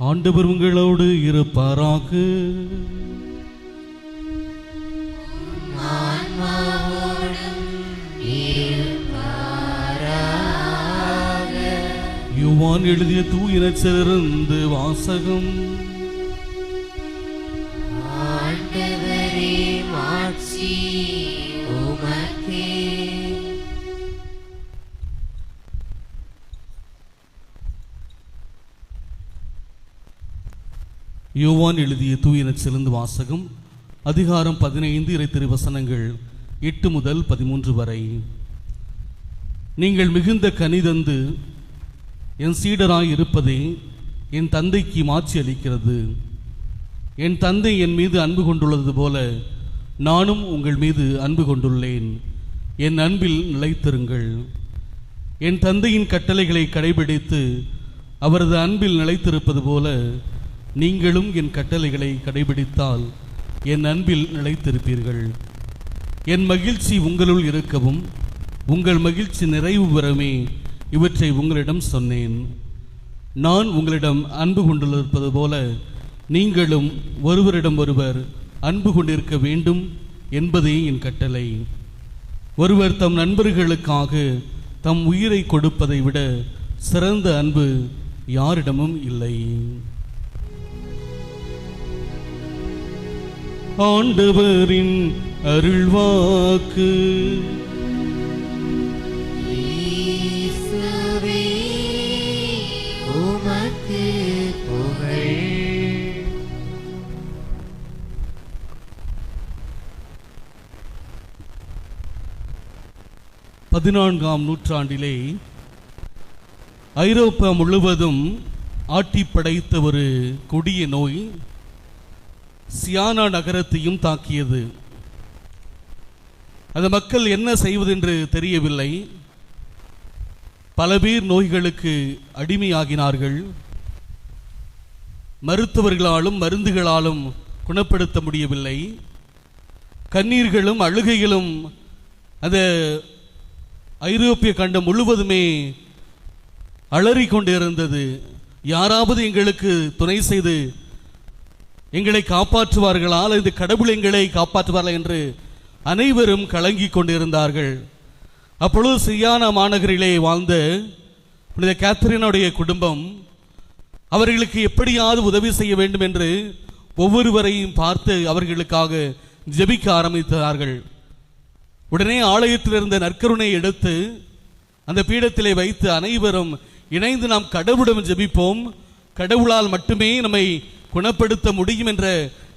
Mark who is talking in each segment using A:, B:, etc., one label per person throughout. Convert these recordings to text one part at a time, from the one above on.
A: ஆண்டவர் உங்களோடு இருப்பாராக. யோவான் எழுதிய தூய நற்செய்தியிலிருந்து வாசகம்.
B: ஆண்டவரே மாட்சி உமக்கே.
A: யோவான் எழுதிய தூய நற்செய்தியிலிருந்து வாசகம். அதிகாரம் 15 இறை திருவசனங்கள் 8 முதல் 13 வரை. நீங்கள் மிகுந்த கனி தந்து என் சீடராய் இருப்பதே என் தந்தைக்கு மாட்சி அளிக்கிறது. என் தந்தை என் மீது அன்பு கொண்டுள்ளது போல நானும் உங்கள் மீது அன்பு கொண்டுள்ளேன். என் அன்பில் நிலைத்திருங்கள். என் தந்தையின் கட்டளைகளை கடைபிடித்து அவரது அன்பில் நிலைத்திருப்பது போல நீங்களும் என் கட்டளைகளை கடைபிடித்தால் என் அன்பில் நிலைத்திருப்பீர்கள். என் மகிழ்ச்சி உங்களுள் இருக்கவும் உங்கள் மகிழ்ச்சி நிறைவு பெறவே இவற்றை உங்களிடம் சொன்னேன். நான் உங்களிடம் அன்பு கொண்டிருப்பது போல நீங்களும் ஒருவரிடம் ஒருவர் அன்பு கொண்டிருக்க வேண்டும் என்பதே என் கட்டளை. ஒருவர் தம் நண்பர்களுக்காக தம் உயிரை கொடுப்பதை விட சிறந்த அன்பு யாரிடமும் இல்லை. ஆண்டவரின் அருள்வாக்கு.
B: இயேசுவே உமக்கு புகழ்.
A: பதினான்காம் நூற்றாண்டிலே ஐரோப்பா முழுவதும் ஆட்டி படைத்த ஒரு கொடிய நோய் சியானா நகரத்தையும் தாக்கியது. அந்த மக்கள் என்ன செய்வதென்று தெரியவில்லை. பல பேர் நோய்களுக்கு அடிமையாகினார்கள். மருத்துவர்களாலும் மருந்துகளாலும் குணப்படுத்த முடியவில்லை. கண்ணீர்களும் அழுகைகளும் அந்த ஐரோப்பிய கண்டம் முழுவதுமே அலறிக்கொண்டிருந்தது. யாராவது எங்களுக்கு துணை செய்து எங்களை காப்பாற்றுவார்களா, அல்லது கடவுள் எங்களை காப்பாற்றுவார்கள் என்று அனைவரும் கலங்கி கொண்டிருந்தார்கள். அப்பொழுது சியானா மாநகரிலே வாழ்ந்த புனித கேத்தரினுடைய குடும்பம் அவர்களுக்கு எப்படியாவது உதவி செய்ய வேண்டும் என்று ஒவ்வொருவரையும் பார்த்து அவர்களுக்காக ஜெபிக்க ஆரம்பித்தார்கள். உடனே ஆலயத்தில் இருந்த நற்கருணை எடுத்து அந்த பீடத்திலே வைத்து அனைவரும் இணைந்து நாம் கடவுளிடம் ஜெபிப்போம், கடவுளால் மட்டுமே நம்மை குணப்படுத்த முடியும் என்ற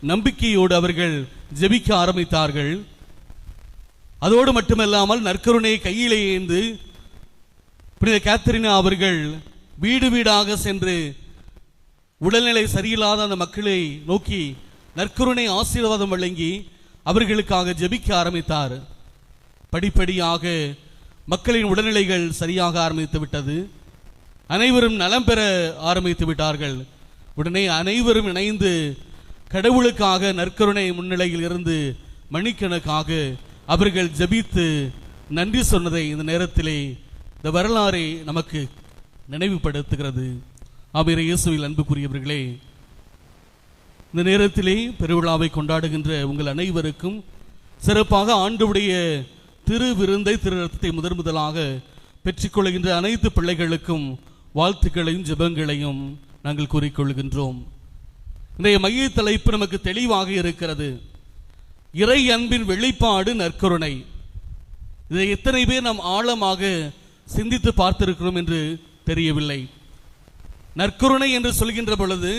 A: நம்பிக்கையோடு அவர்கள் ஜெபிக்க ஆரம்பித்தார்கள். அதோடு மட்டுமல்லாமல் நற்கருணையை கையிலே ஏந்து புனித கேத்தரினா அவர்கள் வீடு வீடாக சென்று உடல்நிலை சரியில்லாத அந்த மக்களை நோக்கி நற்கருணை ஆசீர்வாதம் வழங்கி அவர்களுக்காக ஜெபிக்க ஆரம்பித்தார். படிப்படியாக மக்களின் உடல்நிலைகள் சரியாக ஆரம்பித்து விட்டது. அனைவரும் நலம் பெற ஆரம்பித்து விட்டார்கள். உடனே அனைவரும் இணைந்து கடவுளுக்காக நற்கருணை முன்னிலையில் இருந்து மணிக்கணக்காக அவர்கள் ஜெபித்து நன்றி சொன்னதை இந்த நேரத்திலே இந்த வரலாறை நமக்கு நினைவுபடுத்துகிறது. ஆமென். இயேசுவில் அன்புக்குரியவர்களே, இந்த நேரத்திலே பெருவிழாவை கொண்டாடுகின்ற உங்கள் அனைவருக்கும் சிறப்பாக ஆண்டவருடைய திரு விருந்தை திரு ரத்தத்தை முதலாக பெற்றுக்கொள்கின்ற அனைத்து பிள்ளைகளுக்கும் வாழ்த்துக்களையும் ஜெபங்களையும் நாங்கள் கூறிக்கொள்கின்றோம். இன்றைய மைய தலைப்பு நமக்கு தெளிவாக இருக்கிறது. இறை அன்பின் வெளிப்பாடு நற்கருணை. இதை எத்தனை பேர் நாம் ஆழமாக சிந்தித்து பார்த்திருக்கிறோம் என்று தெரியவில்லை. நற்கருணை என்று சொல்கின்ற பொழுது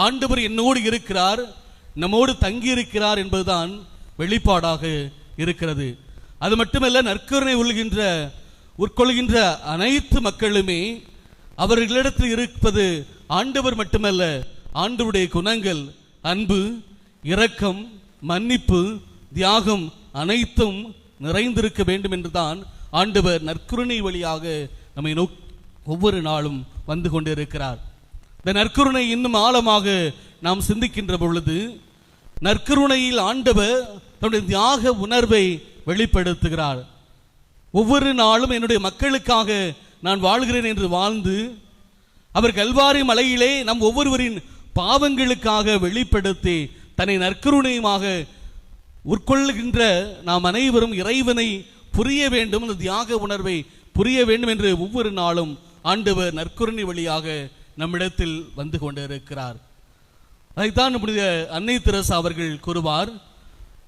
A: ஆண்டவர் என்னோடு இருக்கிறார், நம்மோடு தங்கி இருக்கிறார் என்பதுதான் வெளிப்பாடாக இருக்கிறது. அது மட்டுமல்ல, நற்கருணை உட்கொள்கின்ற அனைத்து மக்களுமே அவர்களிடத்தில் இருப்பது ஆண்டவர் மட்டுமல்ல, ஆண்டவருடைய குணங்கள், அன்பு, இரக்கம், மன்னிப்பு, தியாகம் அனைத்தும் நிறைந்திருக்க வேண்டும் என்றுதான் ஆண்டவர் நற்கருணை வழியாக நம்மை ஒவ்வொரு நாளும் வந்து கொண்டிருக்கிறார். இந்த நற்கருணை இன்னும் ஆழமாக நாம் சிந்திக்கின்ற பொழுது நற்கருணையில் ஆண்டவர் தன்னுடைய தியாக உணர்வை வெளிப்படுத்துகிறார். ஒவ்வொரு நாளும் என்னுடைய மக்களுக்காக நான் வாழ்கிறேன் என்று வாழ்ந்து அவர் கல்வாரி மலையிலே நம் ஒவ்வொருவரின் பாவங்களுக்காக வெளிப்படுத்தி தன்னை நற்கருணையுமாக உட்கொள்கின்ற நாம் அனைவரும் இறைவனை புரிய வேண்டும், அந்த தியாக உணர்வை புரிய வேண்டும் என்று ஒவ்வொரு நாளும் ஆண்டவர் நற்கருணை வழியாக நம்மிடத்தில் வந்து கொண்டிருக்கிறார். அதைத்தான் புனித அன்னை தெரசா அவர்கள் கூறுவார்,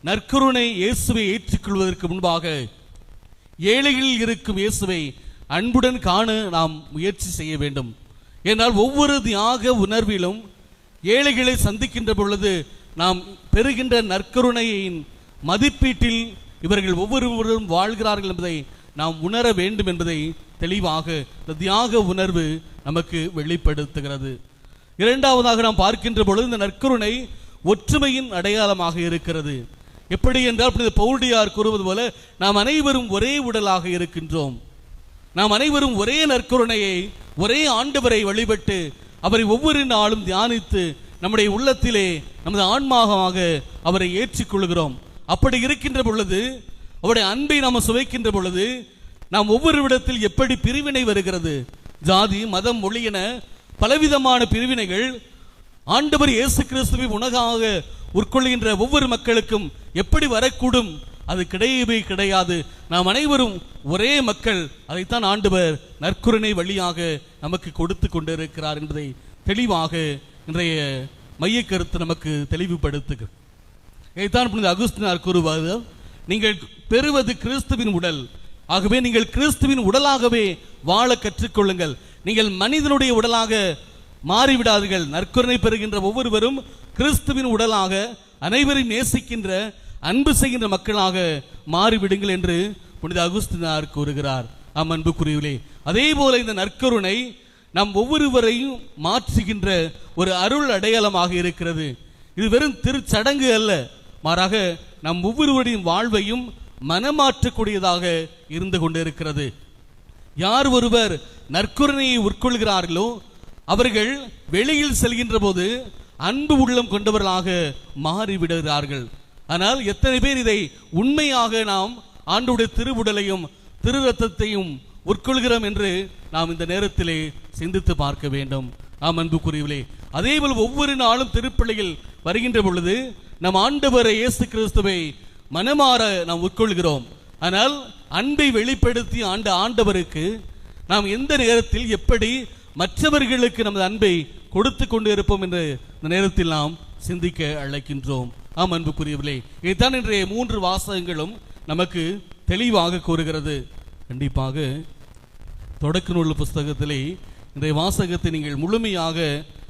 A: நற்கருணை இயேசுவை ஏற்றுக்கொள்வதற்கு முன்பாக ஏழைகளில் இருக்கும் இயேசுவை அன்புடன் காண நாம் முயற்சி செய்ய வேண்டும். ஏனால் ஒவ்வொரு தியாக உணர்விலும் ஏழைகளை சந்திக்கின்ற பொழுது நாம் பெறுகின்ற நற்கருணையின் மதிப்பீட்டில் இவர்கள் ஒவ்வொருவரும் வாழ்கிறார்கள் என்பதை நாம் உணர வேண்டும் என்பதை தெளிவாக இந்த தியாக உணர்வு நமக்கு வெளிப்படுத்துகிறது. இரண்டாவதாக நாம் பார்க்கின்ற பொழுது இந்த நற்கருணை ஒற்றுமையின் அடையாளமாக இருக்கிறது. எப்படி என்றால் புனித பவுலடியார் கூறுவது போல நாம் அனைவரும் ஒரே உடலாக இருக்கின்றோம். நாம் அனைவரும் ஒரே நற்கருணையை, ஒரே ஆண்டவரை வழிபட்டு அவரை ஒவ்வொரு நாளும் தியானித்து நம்முடைய உள்ளத்திலே நமது ஆன்மாகமாக அவரை ஏற்றுக்கொள்கிறோம். அப்படி இருக்கின்ற பொழுது, அவருடைய அன்பை நாம் சுவைக்கின்ற பொழுது, நாம் ஒவ்வொரு இடத்தில் எப்படி பிரிவினை வருகிறது, ஜாதி மதம் மொழி என பலவிதமான பிரிவினைகள் ஆண்டவர் இயேசு கிறிஸ்துவை உணவாக உட்கொள்கின்ற ஒவ்வொரு மக்களுக்கும் எப்படி வரக்கூடும்? அது கிடையவே கிடையாது. நாம் அனைவரும் ஒரே மக்கள். அதைத்தான் ஆண்டவர் நற்கருணை வழியாக நமக்கு கொடுத்து கொண்டிருக்கிறார் என்பதை தெளிவாக இன்றைய மைய கருத்து நமக்கு தெளிவுபடுத்துகிறது. இதைத்தான் புனித அகுஸ்தினார் கூறுவது, நீங்கள் பெறுவது கிறிஸ்துவின் உடல், ஆகவே நீங்கள் கிறிஸ்துவின் உடலாகவே வாழ கற்றுக்கொள்ளுங்கள். நீங்கள் மனிதனுடைய உடலாக மாறிவிடாதீர்கள். நற்கருணை பெறுகின்ற ஒவ்வொருவரும் கிறிஸ்துவின் உடலாக அனைவரையும் நேசிக்கின்ற அன்பு செய்கின்ற மக்களாக மாறிவிடுங்கள் என்று புனித அகுஸ்தினார் கூறுகிறார். அன்புக்குரியவர்களே, அதே போல இந்த நற்கருணை நம் ஒவ்வொருவரையும் மாற்றுகின்ற ஒரு அருள் அடையாளமாக இருக்கிறது. இது வெறும் திருச்சடங்கு அல்ல, மாறாக நம் ஒவ்வொருவருடைய வாழ்வையும் மனமாற்றக்கூடியதாக இருந்து கொண்டிருக்கிறது. யார் ஒருவர் நற்கருணையை உட்கொள்கிறார்களோ அவர்கள் வெளியில் செல்கின்ற போது அன்பு உள்ளம் கொண்டவர்களாக மாறிவிடுகிறார்கள். ஆனால் எத்தனை பேர் இதை உண்மையாக நாம் ஆண்டவருடைய திருவுடலையும் திரு ரத்தத்தையும் உட்கொள்கிறோம் என்று நாம் இந்த நேரத்திலே சிந்தித்து பார்க்க வேண்டும். அன்புக்குரியவர்களே, அதே போல் ஒவ்வொரு நாளும் திருப்பலியில் வருகின்ற பொழுது நம் ஆண்டவரை இயேசு கிறிஸ்துவை மனமாற நாம் உட்கொள்கிறோம். ஆனால் அன்பை வெளிப்படுத்தி ஆண்டவருக்கு நாம் எந்த நேரத்தில் எப்படி மற்றவர்களுக்கு நமது அன்பை கொடுத்து கொண்டு இருப்போம் என்று இந்த நேரத்தில் நாம் சிந்திக்க அழைக்கின்றோம். அன்புக்குரியவர்களே, இதுதான் இன்றைய 3 வாசகங்களும் நமக்கு தெளிவாக கூறுகிறது. கண்டிப்பாக தொடக்க நூல் புஸ்தகத்திலே இன்றைய வாசகத்தை நீங்கள் முழுமையாக,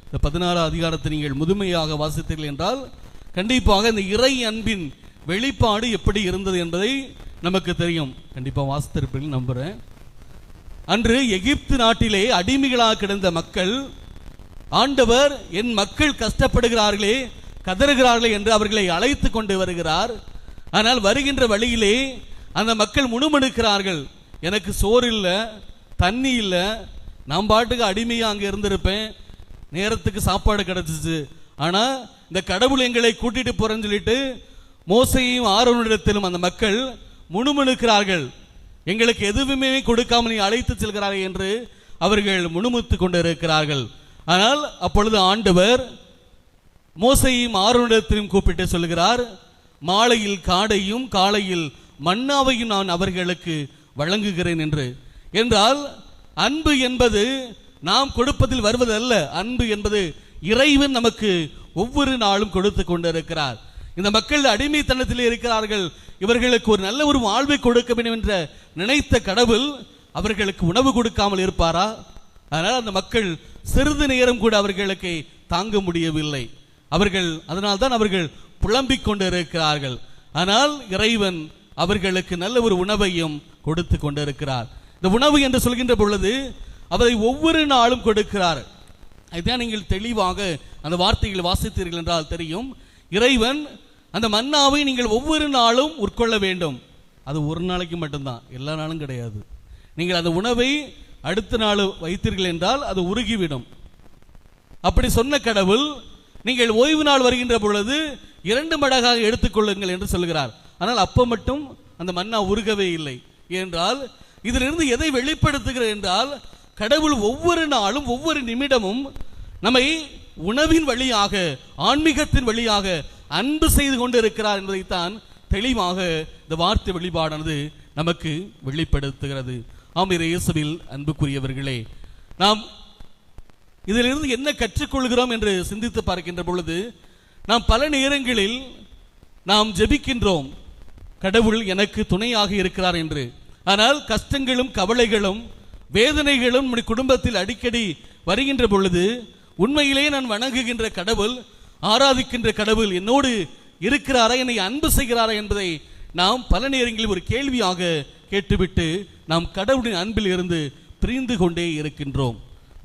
A: இந்த 16 அதிகாரத்தை நீங்கள் முழுமையாக வாசித்தீர்கள் என்றால் கண்டிப்பாக இந்த இறை அன்பின் வெளிப்பாடு எப்படி இருந்தது என்பதை நமக்கு தெரியும். கண்டிப்பாக வாசித்திருப்பீர்கள் நம்புகிறேன். அன்று எகிப்து நாட்டிலே அடிமைகளாக கிடந்த மக்கள், ஆண்டவர் என் மக்கள் கஷ்டப்படுகிறார்களே, கதறுகிறார்களே என்று அவர்களை அழைத்து கொண்டு வருகிறார். ஆனால் வருகின்ற வழியிலே அந்த மக்கள் முணுமுணுக்கிறார்கள், எனக்கு சோறு இல்லை, தண்ணி இல்லை, நான் பாட்டுக்கு அடிமையாக அங்கே இருந்திருப்பேன், நேரத்துக்கு சாப்பாடு கிடச்சிச்சு, ஆனால் இந்த கடவுள் எங்களை கூட்டிட்டு போறேன்னு சொல்லிட்டு மோசையும் ஆரோனிடத்திலும் அந்த மக்கள் முணுமுணுக்கிறார்கள். எங்களுக்கு எதுவுமே கொடுக்காமல் நீ அழைத்து செல்கிறார்கள் என்று அவர்கள் முணுமுத்து கொண்டிருக்கிறார்கள். ஆனால் அப்பொழுது ஆண்டவர் மோசையும் ஆரோனிடத்திலும் கூப்பிட்டு சொல்கிறார், மாலையில் காடையும் காலையில் மன்னாவையும் நான் அவர்களுக்கு வழங்குகிறேன் என்று. என்றால் அன்பு என்பது நாம் கொடுப்பதில் வருவதல்ல, அன்பு என்பது இறைவன் நமக்கு ஒவ்வொரு நாளும் கொடுத்து கொண்டிருக்கிறார். இந்த மக்கள் அடிமைத்தனத்தில் இருக்கிறார்கள், இவர்களுக்கு ஒரு நல்ல ஒரு வாழ்வை கொடுக்க வேண்டும் என்ற நினைத்த கடவுள் அவர்களுக்கு உணவு கொடுக்காமல் இருப்பாரா? அதனால் அந்த மக்கள் சிறிது நேரம் கூட அவர்களுக்கு தாங்க முடியவில்லை. அதனால்தான் அவர்கள் புலம்பிக் கொண்டிருக்கிறார்கள். ஆனால் இறைவன் அவர்களுக்கு நல்ல ஒரு உணவையும் கொடுத்து கொண்டிருக்கிறார். இந்த உணவு என்று சொல்கின்ற பொழுது அவரை ஒவ்வொரு நாளும் கொடுக்கிறார். அதுதான் நீங்கள் தெளிவாக அந்த வார்த்தைகளை வாசித்தீர்கள் என்றால் தெரியும். இறைவன் அந்த மன்னாவை நீங்கள் ஒவ்வொரு நாளும் உட்கொள்ள வேண்டும். அது ஒரு நாளைக்கு மட்டும்தான், எல்லா நாளும் கிடையாது. நீங்கள் அந்த உணவை அடுத்த நாள் வைத்தீர்கள் என்றால் அது உருகிவிடும். அப்படி சொன்ன கடவுள் நீங்கள் ஓய்வு நாள் வருகின்ற பொழுது 2 மடங்காக எடுத்துக்கொள்ளுங்கள் என்று சொல்கிறார். ஆனால் அப்போ மட்டும் அந்த மன்னா உருகவே இல்லை. என்றால் இதிலிருந்து எதை வெளிப்படுத்துகிறது என்றால், கடவுள் ஒவ்வொரு நாளும் ஒவ்வொரு நிமிடமும் நம்மை உணவின் வழியாக, ஆன்மீகத்தின் வழியாக அன்பு செய்து கொண்டு இருக்கிறார் என்பதைத்தான் தெளிவாக இந்த வார்த்தை வெளிப்பாடானது நமக்கு வெளிப்படுத்துகிறது. ஆமென். இயேசுவில் அன்புக்குரியவர்களே, நாம் இதிலிருந்து என்ன கற்றுக்கொள்கிறோம் என்று சிந்தித்து பார்க்கின்ற பொழுது, நாம் பல நேரங்களில் நாம் ஜெபிக்கின்றோம், கடவுள் எனக்கு துணையாக இருக்கிறார் என்று. ஆனால் கஷ்டங்களும் கவலைகளும் வேதனைகளும் நம்முடைய குடும்பத்தில் அடிக்கடி வருகின்ற பொழுது, உண்மையிலே நான் வணங்குகின்ற கடவுள், ஆராதிக்கின்ற கடவுள் என்னோடு இருக்கிறாரா, என்னை அன்பு செய்கிறாரா என்பதை நாம் பல நேரங்களில் ஒரு கேள்வியாக கேட்டுவிட்டு நாம் கடவுளின் அன்பில் இருந்து பிரிந்து கொண்டே இருக்கின்றோம்.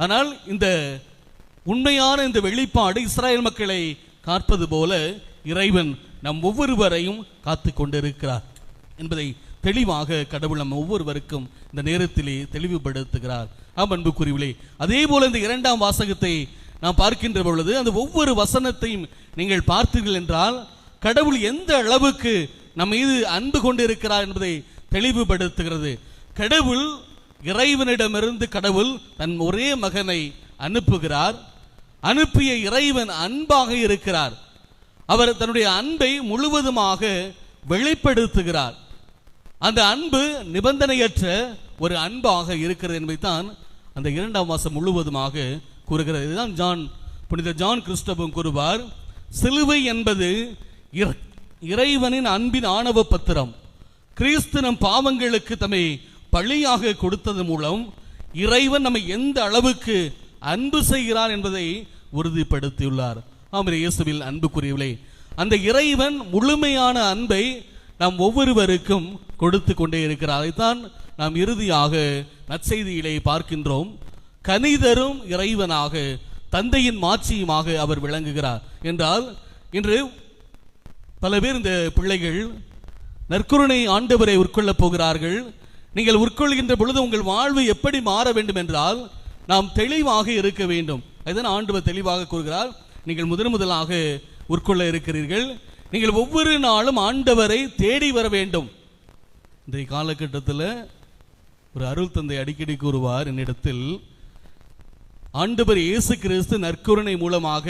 A: ஆனால் இந்த உண்மையான இந்த வெளிப்பாடு இஸ்ராயேல் மக்களை காப்பது போல இறைவன் நம் ஒவ்வொருவரையும் காத்து கொண்டிருக்கிறார் என்பதை தெளிவாக கடவுள் நம் ஒவ்வொருவருக்கும் இந்த நேரத்திலே தெளிவுபடுத்துகிறார். அன்புக்குரியவர்களே, அதே போல இந்த 2ஆம் வாசகத்தை நாம் பார்க்கின்ற பொழுது அந்த ஒவ்வொரு வசனத்தையும் நீங்கள் பார்த்தீர்கள் என்றால், கடவுள் எந்த அளவுக்கு நம் மீது அன்பு கொண்டிருக்கிறார் என்பதை தெளிவுபடுத்துகிறது. கடவுள் இறைவனிடமிருந்து கடவுள் தன் ஒரே மகனை அனுப்புகிறார். அனுப்பிய இறைவன் அன்பாக இருக்கிறார். அவர் தன்னுடைய அன்பை முழுவதுமாக வெளிப்படுத்துகிறார். அந்த அன்பு நிபந்தனையற்ற ஒரு அன்பாக இருக்கிறது என்பதைத்தான் அந்த 2ஆம் வாசகம் முழுவதுமாக கூறுகிறது. இதுதான் புனித ஜான் கிறிஸ்டோபும் கூறுவார், சிலுவை என்பது இறைவனின் அன்பின் ஆணவ பத்திரம். கிறிஸ்து நம் பாவங்களுக்கு தம்மை பழியாக கொடுத்தது மூலம் இறைவன் நம்மை எந்த அளவுக்கு அன்பு செய்கிறார் என்பதை உறுதிப்படுத்தியுள்ளார். ஆமென். இயேசுவில் அன்புக்குரியவர்களே, அந்த இறைவன் முழுமையான அன்பை நாம் ஒவ்வொருவருக்கும் கொடுத்து கொண்டே இருக்கிறார். அதைத்தான் நாம் இறுதியாக நற்செய்தியிலே பார்க்கின்றோம். கனிதரும் இறைவனாக, தந்தையின் மாட்சியுமாக அவர் விளங்குகிறார் என்றால், இன்று பல பேர் இந்த பிள்ளைகள் நற்கருணை ஆண்டவரை உட்கொள்ளப் போகிறார்கள். நீங்கள் உட்கொள்கின்ற பொழுது உங்கள் வாழ்வு எப்படி மாற வேண்டும் என்றால், நாம் தெளிவாக இருக்க வேண்டும். அதுதான் ஆண்டவர் தெளிவாக கூறுகிறார். நீங்கள் முதலாக உட்கொள்ள இருக்கிறீர்கள். நீங்கள் ஒவ்வொரு நாளும் ஆண்டவரை தேடி வர வேண்டும். இன்றைய காலகட்டத்தில் ஒரு அருள் தந்தை அடிக்கடி கூறுவார் என்னிடத்தில், ஆண்டவர் இயேசு கிறிஸ்து நற்கருணை மூலமாக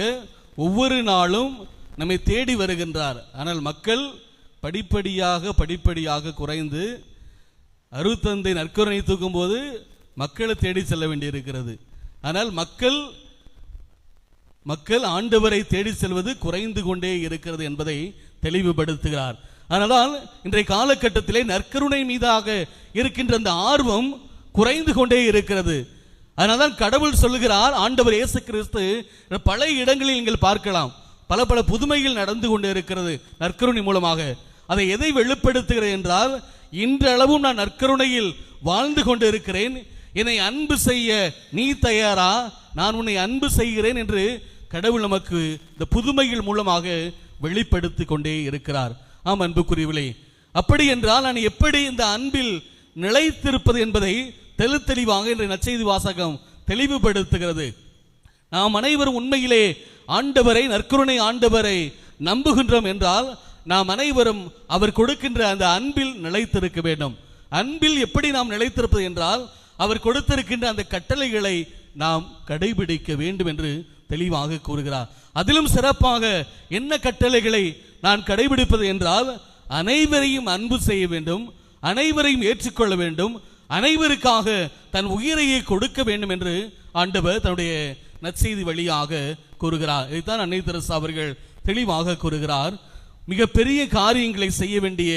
A: ஒவ்வொரு நாளும் நம்மை தேடி வருகின்றார். ஆனால் மக்கள் படிப்படியாக குறைந்து, அருட்தந்தை நற்கருணை தூக்கும் போது மக்களை தேடி செல்ல வேண்டியிருக்கிறது. ஆனால் மக்கள் ஆண்டவரை தேடி செல்வது குறைந்து கொண்டே இருக்கிறது என்பதை தெளிவுபடுத்துகிறார். அதனால் இன்றைய காலகட்டத்திலே நற்கருணை மீதாக இருக்கின்ற அந்த ஆர்வம் குறைந்து கொண்டே இருக்கிறது. அதனால்தான் கடவுள் சொல்லுகிறார், ஆண்டவர் இயேசு கிறிஸ்து பல இடங்களில் நீங்கள் பார்க்கலாம், பல புதுமைகள் நடந்து கொண்டே இருக்கிறது நற்கருணை மூலமாக. அதை எதை வெளிப்படுத்துகிறது என்றால், இன்றளவும் நான் நற்கருணையில் வாழ்ந்து கொண்டு இருக்கிறேன், என்னை அன்பு செய்ய நீ தயாரா, நான் உன்னை அன்பு செய்கிறேன் என்று கடவுள் நமக்கு இந்த புதுமைகள் மூலமாக வெளிப்படுத்தி கொண்டே இருக்கிறார். ஆம் அன்புக்குரியவர்களே, அப்படி என்றால் நான் எப்படி இந்த அன்பில் நிலைத்திருப்பது என்பதை தெளிவாக இன்றைய நற்செய்தி வாசகம் தெளிவுபடுத்துகிறது. நாம் அனைவரும் உண்மையிலே ஆண்டவரை, நற்கருணை ஆண்டவரை நம்புகின்றோம் என்றால், நாம் அனைவரும் அவர் கொடுக்கின்ற அந்த அன்பில் நிலைத்திருக்க வேண்டும். அன்பில் எப்படி நாம் நிலைத்திருப்பது என்றால், அவர் கொடுத்திருக்கின்ற அந்த கட்டளைகளை நாம் கடைபிடிக்க வேண்டும் என்று தெளிவாக கூறுகிறார். அதிலும் சிறப்பாக என்ன கட்டளைகளை நான் கடைபிடிப்பது என்றால், அனைவரையும் அன்பு செய்ய வேண்டும், அனைவரையும் ஏற்றுக்கொள்ள வேண்டும், அனைவருக்காக தன் உயிரையை கொடுக்க வேண்டும் என்று ஆண்டவர் தன்னுடைய நற்செய்தி வழியாக கூறுகிறார். இதைத்தான் அன்னை தெரசா அவர்கள் தெளிவாக கூறுகிறார். மிக பெரிய காரியங்களை செய்ய வேண்டிய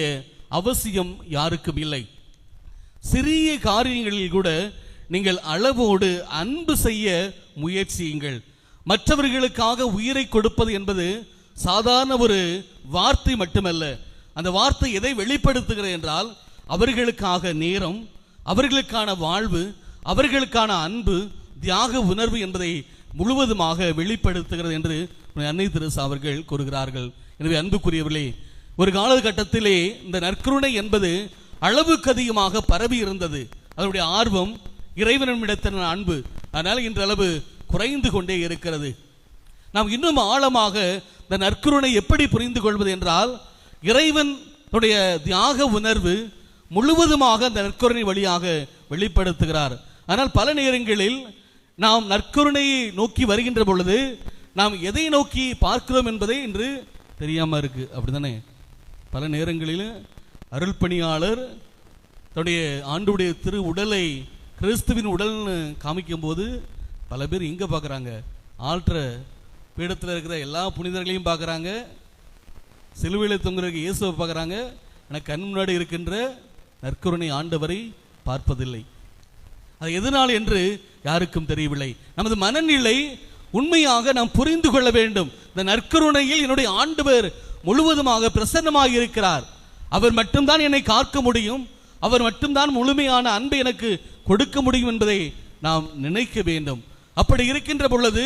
A: அவசியம் யாருக்கும் இல்லை. சிறிய காரியங்களில் கூட நீங்கள் அளவோடு அன்பு செய்ய முயற்சியுங்கள். மற்றவர்களுக்காக உயிரை கொடுப்பது என்பது சாதாரண ஒரு வார்த்தை மட்டுமல்ல. அந்த வார்த்தை எதை வெளிப்படுத்துகிறது என்றால், அவர்களுக்காக நேரம், அவர்களுக்கான வாழ்வு, அவர்களுக்கான அன்பு, தியாக உணர்வு என்பதை முழுவதுமாக வெளிப்படுத்துகிறது என்று அன்னை தெரசா அவர்கள் கூறுகிறார்கள். எனவே அன்புக்குரியவர்களே, ஒரு காலகட்டத்திலே இந்த நற்கருணை என்பது அளவுக்கு அதிகமாக பரவி இருந்தது. அதனுடைய ஆர்வம், இறைவனிடத்தின அன்பு, அதனால் இன்றளவு குறைந்து கொண்டே இருக்கிறது. நாம் இன்னும் ஆழமாக இந்த நற்கருணை எப்படி புரிந்து கொள்வது என்றால், இறைவனுடைய தியாக உணர்வு முழுவதுமாக அந்த நற்கருணை வழியாக வெளிப்படுத்துகிறார். ஆனால் பல நேரங்களில் நாம் நற்கருணையை நோக்கி வருகின்ற பொழுது நாம் எதை நோக்கி பார்க்கிறோம் என்பதை இன்று தெரியாமல் இருக்கு. அப்படிதானே? பல நேரங்களில் அருள் பணியாளர் தன்னுடைய ஆண்டுடைய திரு உடலை கிறிஸ்துவின் உடல்னு காமிக்கும் போது பல பேர் இங்கே பார்க்குறாங்க, ஆல்ட்ர பீடத்தில் இருக்கிற எல்லா புனிதர்களையும் பார்க்குறாங்க, சிலுவையில் தொங்குற இயேசுவை பார்க்குறாங்க. ஆனால் கண் முன்னாடி இருக்கின்ற நற்கருணை ஆண்டவரை பார்ப்பதில்லை. அது எதனால் என்று யாருக்கும் தெரியவில்லை. நமது மனநிலை உண்மையாக நாம் புரிந்து கொள்ள வேண்டும். இந்த நற்கருணையில் என்னுடைய ஆண்டவர் முழுவதுமாக பிரசன்னமாக இருக்கிறார். அவர் மட்டும்தான் என்னை காக்க முடியும், அவர் மட்டும்தான் முழுமையான அன்பை எனக்கு கொடுக்க முடியும் என்பதை நாம் நினைக்க வேண்டும். அப்படி இருக்கின்ற பொழுது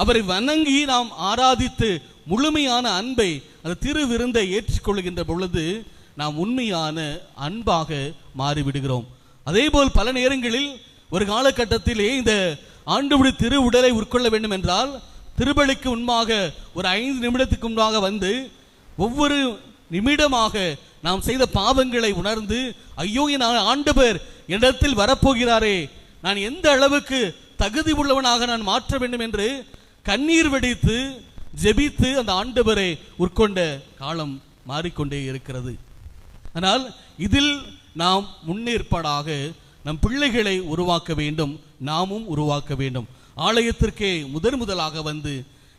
A: அவரை வணங்கி நாம் ஆராதித்து முழுமையான அன்பை, அந்த திரு விருந்தை ஏற்றுக்கொள்கின்ற பொழுது நாம் உண்மையான அன்பாக மாறிவிடுகிறோம். அதேபோல் பல நேரங்களில் ஒரு காலகட்டத்திலே இந்த ஆண்டவருடைய திரு உடலை உட்கொள்ள வேண்டும் என்றால் திருபலிக்கு முன்பாக ஒரு 5 நிமிடத்துக்கு முன்பாக வந்து ஒவ்வொரு நிமிடமாக நாம் செய்த பாவங்களை உணர்ந்து, ஐயோ என் ஆண்டவர் இடத்தில் வரப்போகிறாரே, நான் எந்த அளவுக்கு தகுதி உள்ளவனாக நான் மாற்ற வேண்டும் என்று கண்ணீர் வெடித்து ஜெபித்து அந்த ஆண்டவரை உட்கொண்ட காலம் மாறிக்கொண்டே இருக்கிறது. ஆனால் இதில் நாம் முன்னேற்பாடாக நம் பிள்ளைகளை உருவாக்க வேண்டும், நாமும் உருவாக்க வேண்டும். ஆலயத்திற்கே முதலாக வந்து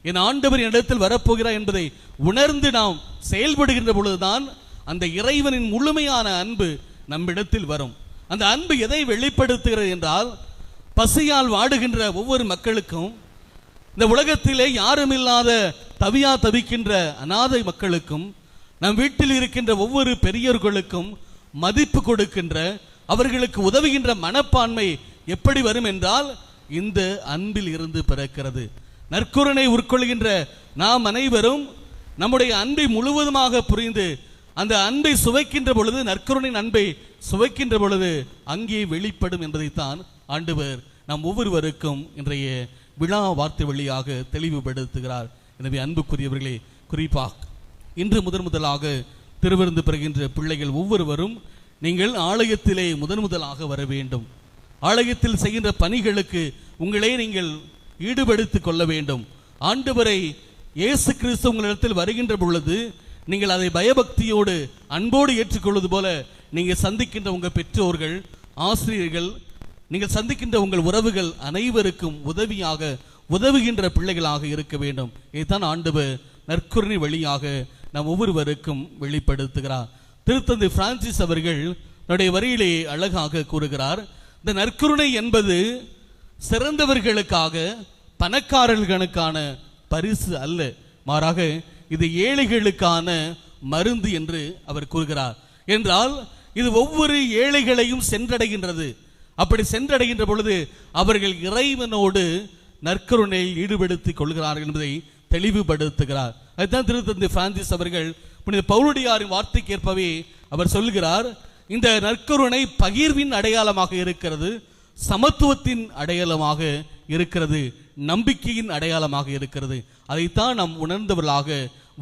A: என் ஆண்டவர் இடத்தில் வரப்போகிறார் என்பதை உணர்ந்து நாம் செயல்படுகின்ற பொழுதுதான் அந்த இறைவனின் முழுமையான அன்பு நம்மிடத்தில் வரும். அந்த அன்பு எதை வெளிப்படுத்துகிறது என்றால், பசியால் வாடுகின்ற ஒவ்வொரு மக்களுக்கும், இந்த உலகத்திலே யாரும் இல்லாத தவிக்கின்ற அநாதை மக்களுக்கும், நம் வீட்டில் இருக்கின்ற ஒவ்வொரு பெரியவர்களுக்கும் மதிப்பு கொடுக்கின்ற, அவர்களுக்கு உதவுகின்ற மனப்பான்மை எப்படி வரும் என்றால் இந்த அன்பில் இருந்து பிறக்கிறது. நற்கருணை உட்கொள்கின்ற நாம் அனைவரும் நம்முடைய அன்பை முழுவதுமாக புரிந்து அந்த அன்பை சுவைக்கின்ற பொழுது, நற்கருணையின் அன்பை சுவைக்கின்ற பொழுது அங்கே வெளிப்படும் என்பதைத்தான் ஆண்டவர் நாம் ஒவ்வொருவருக்கும் இன்றைய விழா வார்த்தை வழியாக தெளிவுபடுத்துகிறார். எனவே அன்புக்குரியவர்களே, குறிப்பாக இன்று முதலாக திருவிருந்து பெறுகின்ற பிள்ளைகள் ஒவ்வொருவரும் நீங்கள் ஆலயத்திலே முதலாக வர வேண்டும். ஆலயத்தில் செய்கின்ற பணிகளுக்கு உங்களே நீங்கள் ஈடுபடுத்திக் கொள்ள வேண்டும். ஆண்டவரை இயேசு கிறிஸ்து உங்களிடத்தில் வருகின்ற பொழுது நீங்கள் அதை பயபக்தியோடு அன்போடு ஏற்றுக்கொள்வது போல நீங்கள் சந்திக்கின்ற உங்கள் பெற்றோர்கள், ஆசிரியர்கள், நீங்கள் சந்திக்கின்ற உங்கள் உறவுகள் அனைவருக்கும் உதவுகின்ற பிள்ளைகளாக இருக்க வேண்டும். இதைத்தான் ஆண்டவர் நற்கருணை வழியாக நாம் ஒவ்வொருவருக்கும் வெளிப்படுத்துகிறார். திருத்தந்தை பிரான்சிஸ் அவர்கள் தன்னுடைய வரியிலே அழகாக கூறுகிறார், இந்த நற்கருணை என்பது சிறந்தவர்களுக்காக பணக்காரர்களுக்கான பரிசு அல்ல, மாறாக இது ஏழைகளுக்கான மருந்து என்று அவர் கூறுகிறார். என்றால் இது ஒவ்வொரு ஏழைகளையும் சென்றடைகின்றது. அப்படி சென்றடைகின்ற பொழுது அவர்கள் இறைவனோடு நற்கருணையில் ஈடுபடுத்திக் கொள்கிறார்கள் என்பதை தெளிவுபடுத்துகிறார். அதுதான் திருத்தந்தை பிரான்சிஸ் அவர்கள் புனித பவுலடியாரின் வார்த்தைக்கு ஏற்பவே அவர் சொல்கிறார், இந்த நற்கருணை பகிர்வின் அடையாளமாக இருக்கிறது, சமத்துவத்தின் அடையாளமாக இருக்கிறது, நம்பிக்கையின் அடையாளமாக இருக்கிறது. அதைத்தான் நாம் உணர்ந்தவர்களாக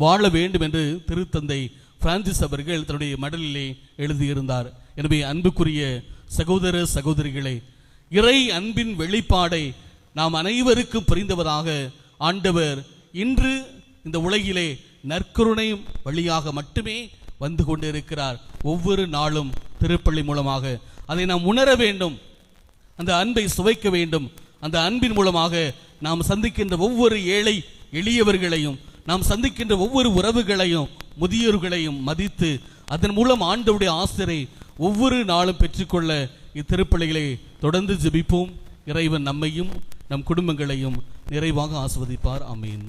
A: வாழ வேண்டும் என்று திருத்தந்தை பிரான்சிஸ் அவர்கள் தன்னுடைய மடலிலே எழுதியிருந்தார். எனவே அன்புக்குரிய சகோதர சகோதரிகளே, இறை அன்பின் வெளிப்பாடை நாம் அனைவருக்கும் புரிந்தவராக ஆண்டவர் இன்று இந்த உலகிலே நற்கருணை வழியாக மட்டுமே வந்து கொண்டிருக்கிறார். ஒவ்வொரு நாளும் திருப்பள்ளி மூலமாக அதை நாம் உணர வேண்டும், அந்த அன்பை சுவைக்க வேண்டும். அந்த அன்பின் மூலமாக நாம் சந்திக்கின்ற ஒவ்வொரு ஏழை எளியவர்களையும், நாம் சந்திக்கின்ற ஒவ்வொரு உறவுகளையும், முதியோர்களையும் மதித்து அதன் மூலம் ஆண்டவருடைய ஆசிரை ஒவ்வொரு நாளும் பெற்றுக்கொள்ள இத்திருப்பலிகளை தொடர்ந்து ஜெபிப்போம். இறைவன் நம்மையும் நம் குடும்பங்களையும் நிறைவாக ஆசீர்வதிப்பார். ஆமென்.